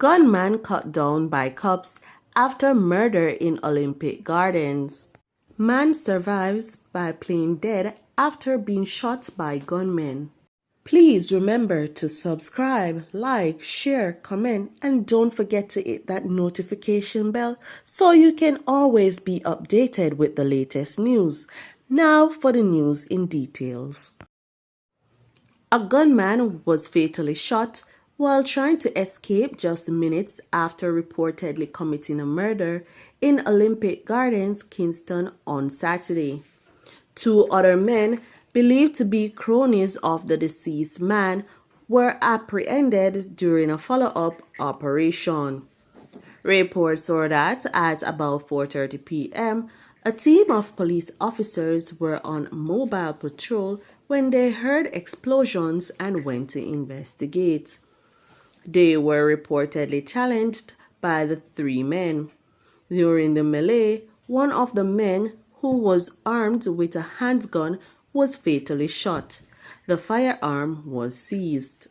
Gunman cut down by cops after murder in Olympic Gardens. Man survives by playing dead after being shot by gunmen. Please remember to subscribe, like, share, comment, and don't forget to hit that notification bell so you can always be updated with the latest news. Now for the news in details. A gunman was fatally shot while trying to escape just minutes after reportedly committing a murder in Olympic Gardens, Kingston on Saturday. Two other men, believed to be cronies of the deceased man, were apprehended during a follow-up operation. Reports are that at about 4:30 p.m., a team of police officers were on mobile patrol when they heard explosions and went to investigate. They were reportedly challenged by the three men. During the melee, one of the men, who was armed with a handgun, was fatally shot. The firearm was seized.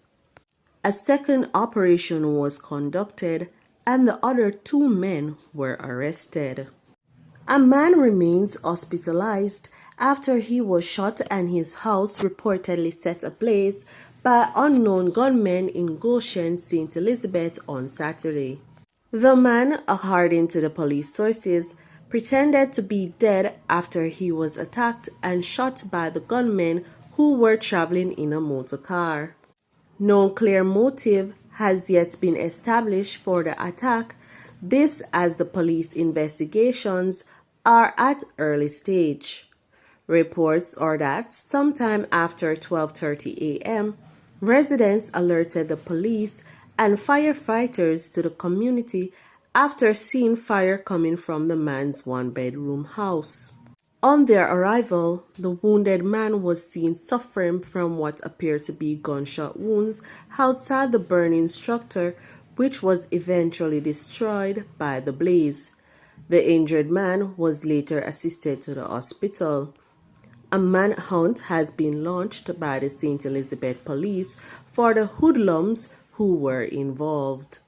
A second operation was conducted, and the other two men were arrested. A man remains hospitalized after he was shot and his house reportedly set ablaze by unknown gunmen in Goshen, St. Elizabeth on Saturday. The man, according to the police sources, pretended to be dead after he was attacked and shot by the gunmen who were traveling in a motor car. No clear motive has yet been established for the attack, this as the police investigations are at early stage. Reports are that sometime after 12:30 a.m., residents alerted the police and firefighters to the community after seeing fire coming from the man's one-bedroom house. On their arrival, the wounded man was seen suffering from what appeared to be gunshot wounds outside the burning structure, which was eventually destroyed by the blaze. The injured man was later assisted to the hospital. A manhunt has been launched by the St. Elizabeth Police for the hoodlums who were involved.